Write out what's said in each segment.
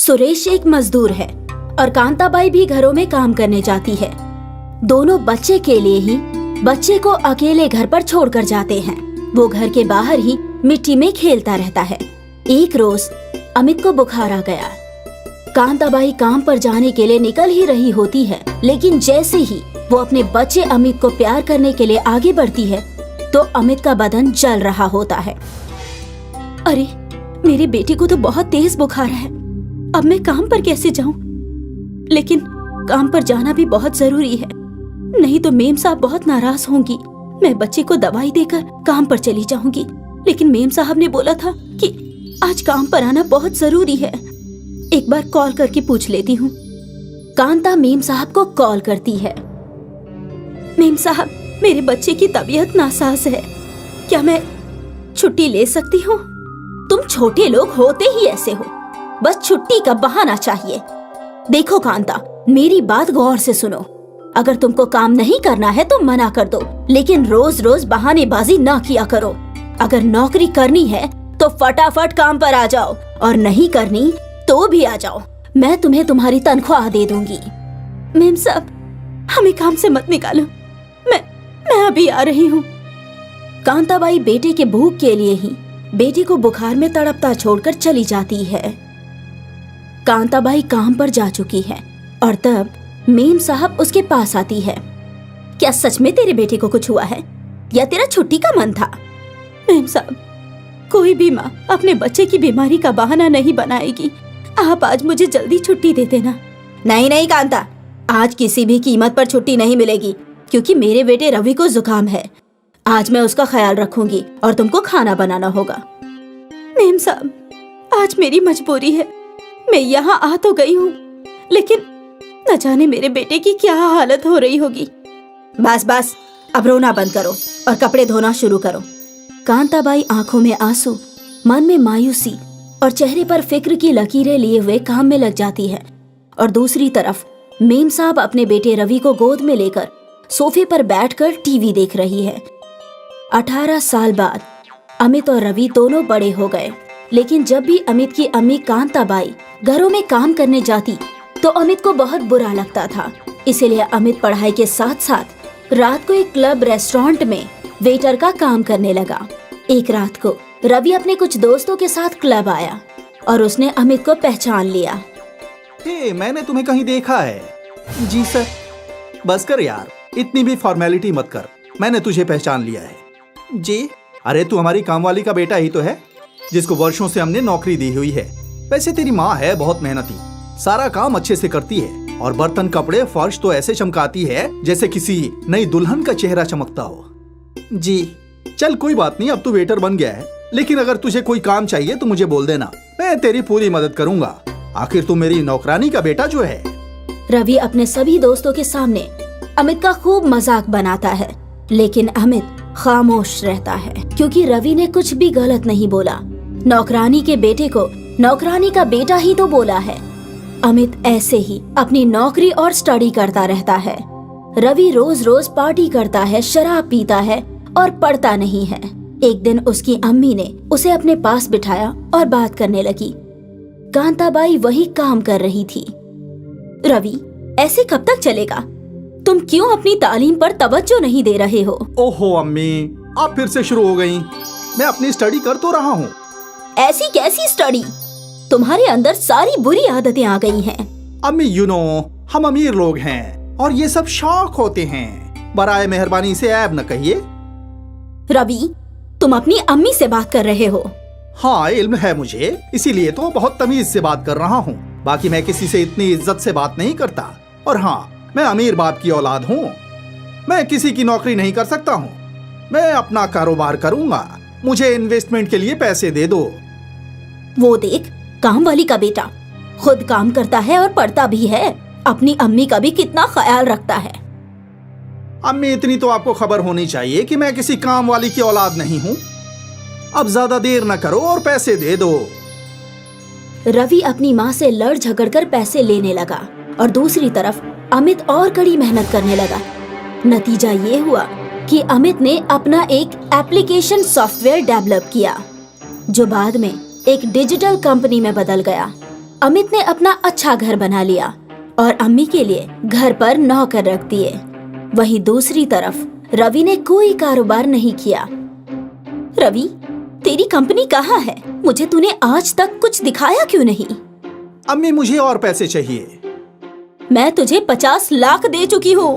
सुरेश एक मजदूर है और कांताबाई भी घरों में काम करने जाती है। दोनों बच्चे के लिए ही बच्चे को अकेले घर पर छोड़कर जाते हैं। वो घर के बाहर ही मिट्टी में खेलता रहता है। एक रोज अमित को बुखार आ गया। कांताबाई काम पर जाने के लिए निकल ही रही होती है, लेकिन जैसे ही वो अपने बच्चे अमित को प्यार करने के लिए आगे बढ़ती है तो अमित का बदन जल रहा होता है। अरे, मेरी बेटी को तो बहुत तेज बुखार है, अब मैं काम पर कैसे जाऊं? लेकिन काम पर जाना भी बहुत जरूरी है, नहीं तो मेम साहब बहुत नाराज होंगी। मैं बच्चे को दवाई देकर काम पर चली जाऊंगी, लेकिन मेम साहब ने बोला था कि आज काम पर आना बहुत जरूरी है। एक बार कॉल करके पूछ लेती हूँ। कांता मेम साहब को कॉल करती है। मेम साहब, मेरे बच्चे की तबीयत नासाज है, क्या मैं छुट्टी ले सकती हूँ? तुम छोटे लोग होते ही ऐसे हो, बस छुट्टी का बहाना चाहिए। देखो कांता, मेरी बात गौर से सुनो। अगर तुमको काम नहीं करना है तो मना कर दो, लेकिन रोज रोज बहानेबाजी ना किया करो। अगर नौकरी करनी है तो फटाफट काम पर आ जाओ, और नहीं करनी तो भी आ जाओ। मैं तुम्हें तुम्हारी तनख्वाह दे दूंगी। मेम साहब, हमें काम से मत निकालो, मैं अभी आ रही हूँ। कांताबाई बेटे के भूख के लिए ही बेटी को बुखार में तड़पता छोड़कर चली जाती है। कांताबाई काम पर जा चुकी है और तब मेम साहब उसके पास आती है। क्या सच में तेरे बेटे को कुछ हुआ है या तेरा छुट्टी का मन था? मेम साहब, कोई भी माँ अपने बच्चे की बीमारी का बहाना नहीं बनाएगी। आप आज मुझे जल्दी छुट्टी दे देना। नहीं नहीं कांता, आज किसी भी कीमत पर छुट्टी नहीं मिलेगी, क्योंकि मेरे बेटे रवि को जुकाम है। आज मैं उसका ख्याल रखूंगी और तुमको खाना बनाना होगा। मेम साहब, आज मेरी मजबूरी है, मैं यहाँ आ तो गई हूँ, लेकिन न जाने मेरे बेटे की क्या हालत हो रही होगी। बस बस, अब रोना बंद करो और कपड़े धोना शुरू करो। कांताबाई आंखों में आंसू, मन में मायूसी और चेहरे पर फिक्र की लकीरें लिए हुए काम में लग जाती है। और दूसरी तरफ मेम साहब अपने बेटे रवि को गोद में लेकर सोफे पर बैठकर टीवी देख रही है। 18 साल बाद अमित और रवि दोनों बड़े हो गए, लेकिन जब भी अमित की अम्मी कांताबाई घरों में काम करने जाती तो अमित को बहुत बुरा लगता था। इसीलिए अमित पढ़ाई के साथ साथ रात को एक क्लब रेस्टोरेंट में वेटर का काम करने लगा। एक रात को रवि अपने कुछ दोस्तों के साथ क्लब आया और उसने अमित को पहचान लिया। मैंने तुम्हें कहीं देखा है। जी सर। बस कर यार, इतनी भी फॉर्मेलिटी मत कर, मैंने तुझे पहचान लिया है। जी? अरे तू हमारी कामवाली का बेटा ही तो है, जिसको वर्षों से हमने नौकरी दी हुई है। वैसे तेरी माँ है बहुत मेहनती, सारा काम अच्छे से करती है, और बर्तन कपड़े फर्श तो ऐसे चमकाती है जैसे किसी नई दुल्हन का चेहरा चमकता हो। जी। चल कोई बात नहीं, अब तू वेटर बन गया है, लेकिन अगर तुझे कोई काम चाहिए तो मुझे बोल देना, मैं तेरी पूरी मदद करूंगा। आखिर तू मेरी नौकरानी का बेटा जो है। रवि अपने सभी दोस्तों के सामने अमित का खूब मजाक बनाता है, लेकिन अमित खामोश रहता है, क्योंकि रवि ने कुछ भी गलत नहीं बोला। नौकरानी के बेटे को नौकरानी का बेटा ही तो बोला है। अमित ऐसे ही अपनी नौकरी और स्टडी करता रहता है। रवि रोज रोज पार्टी करता है, शराब पीता है और पढ़ता नहीं है। एक दिन उसकी अम्मी ने उसे अपने पास बिठाया और बात करने लगी। कांताबाई वही काम कर रही थी। रवि, ऐसे कब तक चलेगा? तुम क्यों अपनी तालीम पर तवज्जो नहीं दे रहे हो? ओहो अम्मी, आप फिर से शुरू हो गई। मैं अपनी स्टडी कर तो रहा हूँ। ऐसी कैसी स्टडी? तुम्हारे अंदर सारी बुरी आदतें आ गई हैं। अम्मी, यू नो, हम अमीर लोग हैं और ये सब शौक होते हैं। बराए मेहरबानी से ऐब न कहिए। रवि, तुम अपनी अम्मी से बात कर रहे हो? हाँ, इल्म है मुझे, इसीलिए तो बहुत तमीज से बात कर रहा हूँ। बाकी मैं किसी से इतनी इज्जत से बात नहीं करता। और हाँ, मैं अमीर बाप की औलाद हूँ, मैं किसी की नौकरी नहीं कर सकता हूँ। मैं अपना कारोबार करूँगा, मुझे इन्वेस्टमेंट के लिए पैसे दे दो। वो देख, काम वाली का बेटा खुद काम करता है और पढ़ता भी है, अपनी अम्मी का भी कितना ख्याल रखता है। अम्मी, इतनी तो आपको खबर होनी चाहिए कि मैं किसी काम वाली की औलाद नहीं हूँ। अब ज्यादा देर न करो और पैसे दे दो। रवि अपनी माँ से लड़ झगड़ कर पैसे लेने लगा और दूसरी तरफ अमित और कड़ी मेहनत करने लगा। नतीजा ये हुआ कि अमित ने अपना एक एप्लीकेशन सॉफ्टवेयर डेवलप किया, जो बाद में एक डिजिटल कंपनी में बदल गया। अमित ने अपना अच्छा घर बना लिया और अम्मी के लिए घर पर नौकर रख दिए। वहीं दूसरी तरफ रवि ने कोई कारोबार नहीं किया। रवि, तेरी कंपनी कहाँ है? मुझे तूने आज तक कुछ दिखाया क्यों नहीं? अम्मी, मुझे और पैसे चाहिए। मैं तुझे 50 लाख दे चुकी हूँ।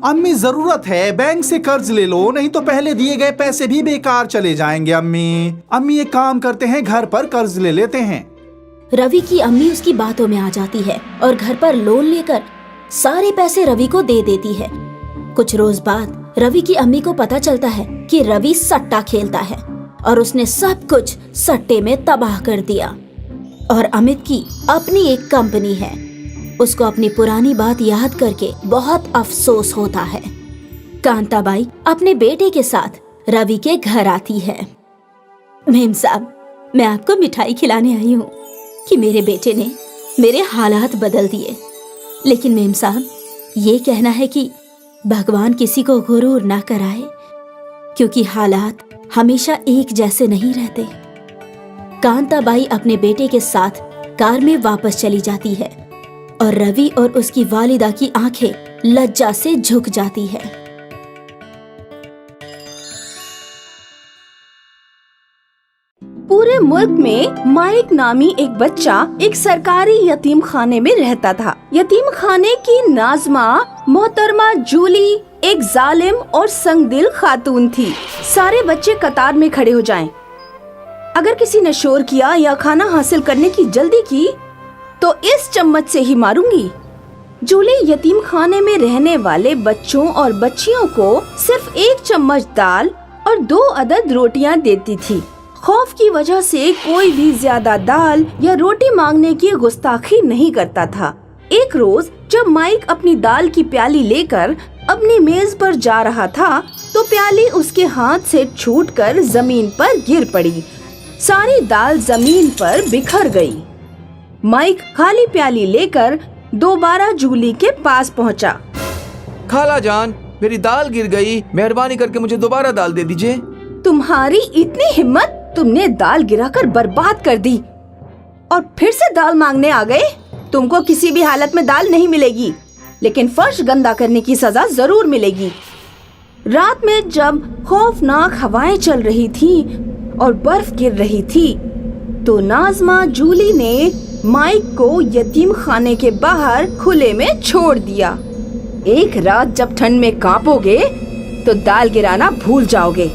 अम्मी, जरूरत है, बैंक से कर्ज ले लो, नहीं तो पहले दिए गए पैसे भी बेकार चले जाएंगे। अम्मी एक काम करते हैं, घर पर कर्ज ले लेते हैं। रवि की अम्मी उसकी बातों में आ जाती है और घर पर लोन लेकर सारे पैसे रवि को दे देती है। कुछ रोज बाद रवि की अम्मी को पता चलता है कि रवि सट्टा खेलता है और उसने सब कुछ सट्टे में तबाह कर दिया। और अमित की अपनी एक कंपनी है। उसको अपनी पुरानी बात याद करके बहुत अफसोस होता है। कांताबाई अपने बेटे के साथ रवि के घर आती है। मेम साहब, मैं आपको मिठाई खिलाने आई हूँ कि मेरे बेटे ने मेरे हालात बदल दिए। लेकिन मेम साहब, ये कहना है कि भगवान किसी को गुरूर ना कराए, क्योंकि हालात हमेशा एक जैसे नहीं रहते। कांताबाई अपने बेटे के साथ कार में वापस चली जाती है और रवि और उसकी वालिदा की आंखें लज्जा से झुक जाती है। पूरे मुल्क में माइक नामी एक बच्चा एक सरकारी यतीम खाने में रहता था। यतीम खाने की नाज़मा मोहतरमा जूली एक जालिम और संगदिल खातून थी। सारे बच्चे कतार में खड़े हो जाएं। अगर किसी ने शोर किया या खाना हासिल करने की जल्दी की तो इस चम्मच से ही मारूंगी। जूली यतीम खाने में रहने वाले बच्चों और बच्चियों को सिर्फ 1 चम्मच दाल और 2 अदद रोटियां देती थी। खौफ की वजह से कोई भी ज्यादा दाल या रोटी मांगने की गुस्ताखी नहीं करता था। एक रोज जब माइक अपनी दाल की प्याली लेकर अपनी मेज पर जा रहा था तो प्याली उसके हाथ से छूटकर जमीन पर गिर पड़ी। सारी दाल जमीन पर बिखर गई। माइक खाली प्याली लेकर दोबारा जूली के पास पहुंचा। खाला जान, मेरी दाल गिर गई, मेहरबानी करके मुझे दोबारा दाल दे दीजिए। तुम्हारी इतनी हिम्मत, तुमने दाल गिराकर बर्बाद कर दी और फिर से दाल मांगने आ गए। तुमको किसी भी हालत में दाल नहीं मिलेगी, लेकिन फर्श गंदा करने की सजा जरूर मिलेगी। रात में जब खौफनाक हवाएं चल रही थी और बर्फ गिर रही थी तो नाज़मा जूली ने माइक को यतीम खाने के बाहर खुले में छोड़ दिया। एक रात जब ठंड में कांपोगे तो दाल गिराना भूल जाओगे।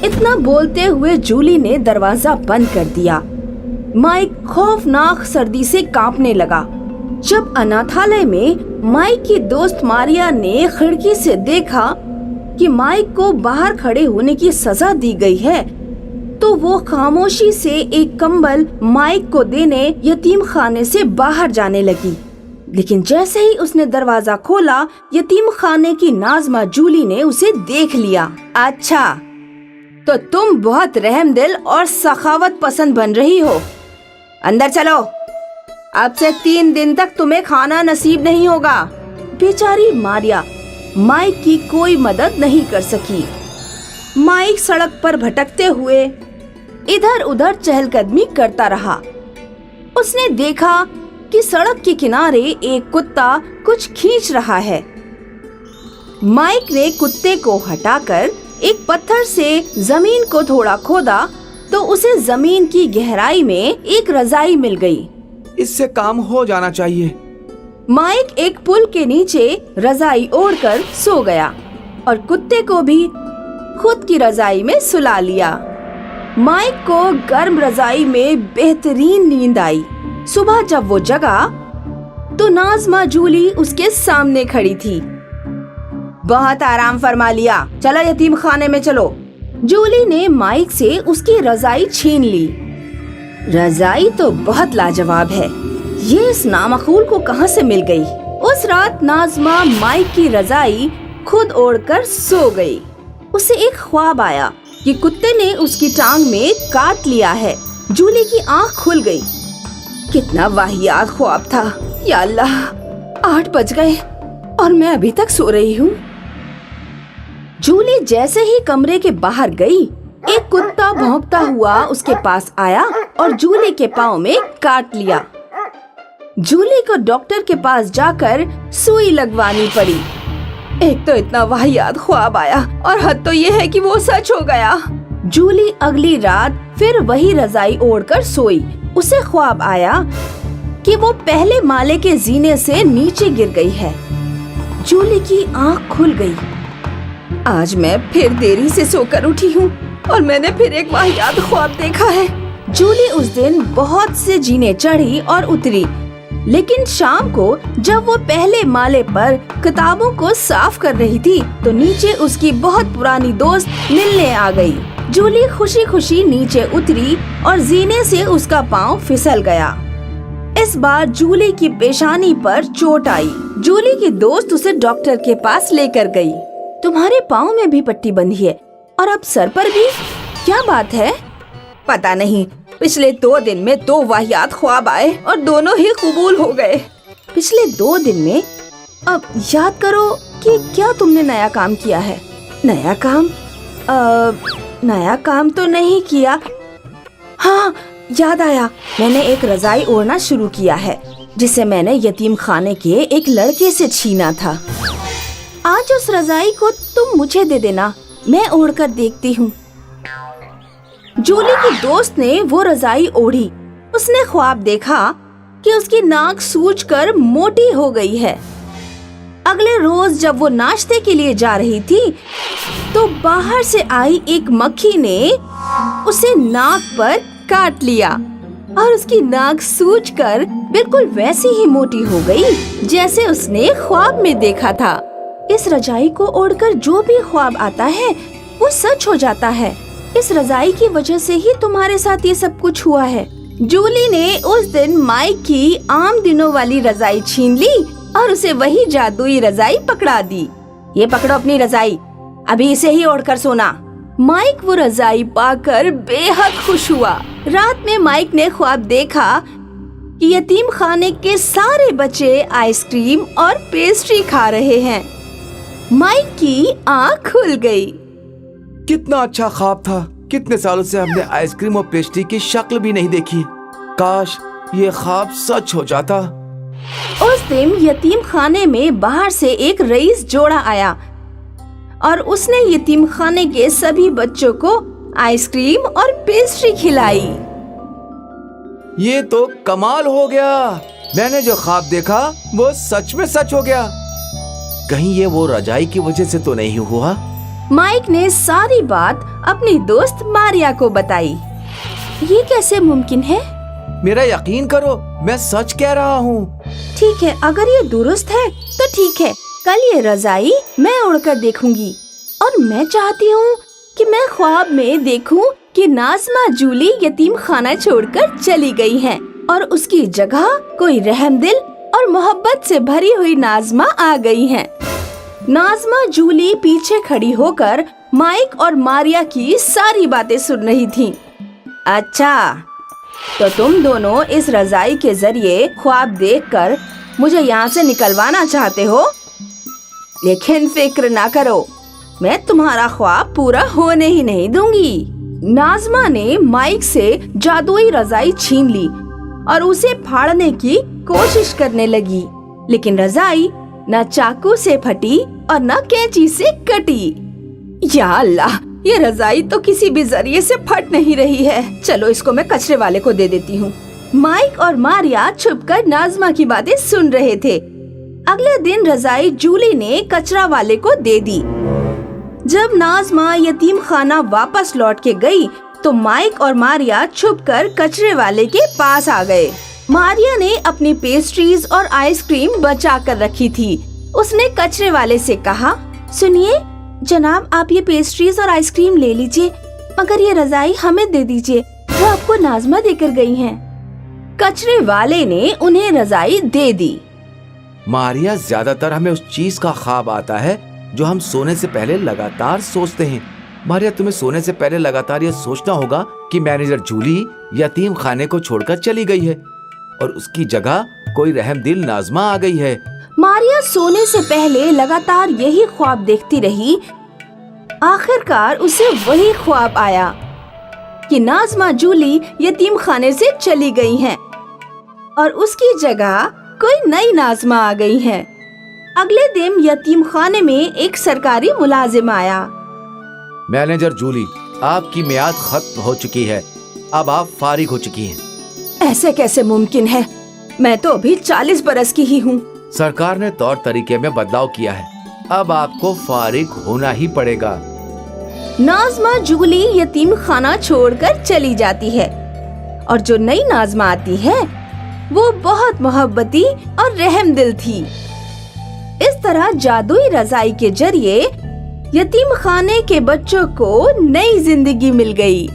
इतना बोलते हुए जूली ने दरवाजा बंद कर दिया। माइक खौफनाक सर्दी से कांपने लगा। जब अनाथालय में माइक की दोस्त मारिया ने खिड़की से देखा कि माइक को बाहर खड़े होने की सजा दी गई है तो वो खामोशी से एक कंबल माइक को देने यतीम खाने से बाहर जाने लगी। लेकिन जैसे ही उसने दरवाजा खोला, यतीम खाने की नाज़मा जूली ने उसे देख लिया। अच्छा, तो तुम बहुत रहमदिल और सखावत पसंद बन रही हो। अंदर चलो, अब से 3 दिन तक तुम्हें खाना नसीब नहीं होगा। बेचारी मारिया माइक की कोई मदद नहीं कर सकी। माइक सड़क पर भटकते हुए इधर उधर चहलकदमी करता रहा। उसने देखा कि सड़क के किनारे एक कुत्ता कुछ खींच रहा है। माइक ने कुत्ते को हटाकर एक पत्थर से जमीन को थोड़ा खोदा तो उसे जमीन की गहराई में एक रजाई मिल गई। इससे काम हो जाना चाहिए। माइक एक पुल के नीचे रजाई ओढ़कर सो गया और कुत्ते को भी खुद की रजाई में सुला लिया। माइक को गर्म रजाई में बेहतरीन नींद आई। सुबह जब वो जगा तो नाज़मा जूली उसके सामने खड़ी थी। बहुत आराम फरमा लिया, चलो यतीम खाने में चलो। जूली ने माइक से उसकी रजाई छीन ली। रजाई तो बहुत लाजवाब है, ये इस नामकूल को कहां से मिल गई? उस रात नाज़मा माइक की रजाई खुद ओढ़कर सो गई। उसे एक ख्वाब आया कि कुत्ते ने उसकी टांग में काट लिया है। जूली की आंख खुल गई। कितना वाहियात ख्वाब था। या अल्लाह, 8 बज गए और मैं अभी तक सो रही हूँ। जूली जैसे ही कमरे के बाहर गई, एक कुत्ता भौंकता हुआ उसके पास आया और जूली के पाँव में काट लिया। जूली को डॉक्टर के पास जाकर सुई लगवानी पड़ी। एक तो इतना वाहियात ख्वाब आया और हद तो ये है कि वो सच हो गया। जूली अगली रात फिर वही रजाई ओढ़कर सोई। उसे ख्वाब आया कि वो पहले माले के जीने से नीचे गिर गई है। जूली की आंख खुल गई। आज मैं फिर देरी से सोकर उठी हूँ और मैंने फिर एक वाहियात ख्वाब देखा है। जूली उस दिन बहुत से जीने चढ़ी और उतरी, लेकिन शाम को जब वो पहले माले पर किताबों को साफ कर रही थी तो नीचे उसकी बहुत पुरानी दोस्त मिलने आ गई। जूली खुशी खुशी नीचे उतरी और जीने से उसका पाँव फिसल गया। इस बार जूली की पेशानी पर चोट आई। जूली की दोस्त उसे डॉक्टर के पास लेकर गई। तुम्हारे पाँव में भी पट्टी बंधी है और अब सर पर भी, क्या बात है? पता नहीं, पिछले 2 दिन में 2 वाहियात ख्वाब आए और दोनों ही कबूल हो गए। पिछले 2 दिन में? अब याद करो कि क्या तुमने नया काम किया है। नया काम? नया काम तो नहीं किया। हाँ, याद आया, मैंने एक रजाई ओढ़ना शुरू किया है जिसे मैंने यतीम खाने के एक लड़के से छीना था। आज उस रजाई को तुम मुझे दे देना, मैं ओढ़कर देखती हूँ। जूली की दोस्त ने वो रजाई ओढ़ी। उसने ख्वाब देखा कि उसकी नाक सूजकर मोटी हो गई है। अगले रोज जब वो नाश्ते के लिए जा रही थी तो बाहर से आई एक मक्खी ने उसे नाक पर काट लिया और उसकी नाक सूजकर बिल्कुल वैसी ही मोटी हो गई जैसे उसने ख्वाब में देखा था। इस रजाई को ओढ़कर जो भी ख्वाब आता है वो सच हो जाता है। इस रजाई की वजह से ही तुम्हारे साथ ये सब कुछ हुआ है। जूली ने उस दिन माइक की आम दिनों वाली रजाई छीन ली और उसे वही जादुई रजाई पकड़ा दी। ये पकड़ो अपनी रजाई, अभी इसे ही ओढ़कर सोना। माइक वो रजाई पाकर बेहद खुश हुआ। रात में माइक ने ख्वाब देखा कि यतीम खाने के सारे बच्चे आइसक्रीम और पेस्ट्री खा रहे हैं। माइक की आँख खुल गई। कितना अच्छा ख्वाब था। कितने सालों से हमने आइसक्रीम और पेस्ट्री की शक्ल भी नहीं देखी। काश ये ख्वाब सच हो जाता। उस दिन यतीम खाने में बाहर से एक रईस जोड़ा आया और उसने यतीम खाने के सभी बच्चों को आइसक्रीम और पेस्ट्री खिलाई। ये तो कमाल हो गया। मैंने जो ख्वाब देखा वो सच में सच हो गया। कहीं ये वो रजाई की वजह से तो नहीं हुआ? माइक ने सारी बात अपनी दोस्त मारिया को बताई। ये कैसे मुमकिन है? मेरा यकीन करो, मैं सच कह रहा हूँ। ठीक है, अगर ये दुरुस्त है तो ठीक है। कल ये रजाई मैं ओढ़कर देखूंगी और मैं चाहती हूँ कि मैं ख्वाब में देखूं कि नाज़मा जूली यतीम खाना छोड़कर चली गई है और उसकी जगह कोई रहमदिल और मोहब्बत से भरी हुई नाज़मा आ गई है। नाज़मा जूली पीछे खड़ी होकर माइक और मारिया की सारी बातें सुन रही थी। अच्छा, तो तुम दोनों इस रजाई के जरिए ख्वाब देखकर मुझे यहाँ से निकलवाना चाहते हो, लेकिन फिक्र ना करो, मैं तुम्हारा ख्वाब पूरा होने ही नहीं दूंगी। नाज़मा ने माइक से जादुई रजाई छीन ली और उसे फाड़ने की कोशिश करने लगी, लेकिन रजाई न चाकू से फटी और न कैंची से कटी। या अल्लाह, ये रजाई तो किसी भी जरिए से फट नहीं रही है। चलो इसको मैं कचरे वाले को दे देती हूँ। माइक और मारिया छुपकर नाज़मा की बातें सुन रहे थे। अगले दिन रजाई जूली ने कचरा वाले को दे दी। जब नाज़मा यतीम खाना वापस लौट के गई तो माइक और मारिया छुपकर कचरे वाले के पास आ गए। मारिया ने अपनी पेस्ट्रीज और आइसक्रीम बचा कर रखी थी। उसने कचरे वाले से कहा, सुनिए जनाब, आप ये पेस्ट्रीज और आइसक्रीम ले लीजिए, मगर ये रजाई हमें दे दीजिए जो आपको नाज़मा देकर गई हैं। कचरे वाले ने उन्हें रजाई दे दी। मारिया, ज्यादातर हमें उस चीज का ख्वाब आता है जो हम सोने से पहले लगातार सोचते हैं। मारिया, तुम्हें सोने से पहले लगातार ये सोचना होगा कि मैनेजर जूली यतीम खाने को छोड़कर चली गई है और उसकी जगह कोई रहमदिल नाज़मा आ गई है। मारिया सोने से पहले लगातार यही ख्वाब देखती रही। आखिरकार उसे वही ख्वाब आया कि नाज़मा जूली यतीम खाने से चली गई हैं। اور اس کی جگہ کوئی نئی ناظمہ آ گئی ہے۔ اگلے دن یتیم خانے میں ایک سرکاری ملازم آیا۔ مینیجر جولی، آپ کی میعاد ختم ہو چکی ہے، اب آپ فارغ ہو چکی ہیں۔ ایسے کیسے ممکن ہے؟ میں تو ابھی 40 برس کی ہی ہوں۔ سرکار نے طور طریقے میں بدلاؤ کیا ہے، اب آپ کو فارغ ہونا ہی پڑے گا۔ ناظمہ جولی یتیم خانہ چھوڑ کر چلی جاتی ہے اور جو نئی ناظمہ آتی ہے وہ بہت محبتی اور رحم دل تھی۔ اس طرح جادوئی رضائی کے ذریعے یتیم خانے کے بچوں کو نئی زندگی مل گئی۔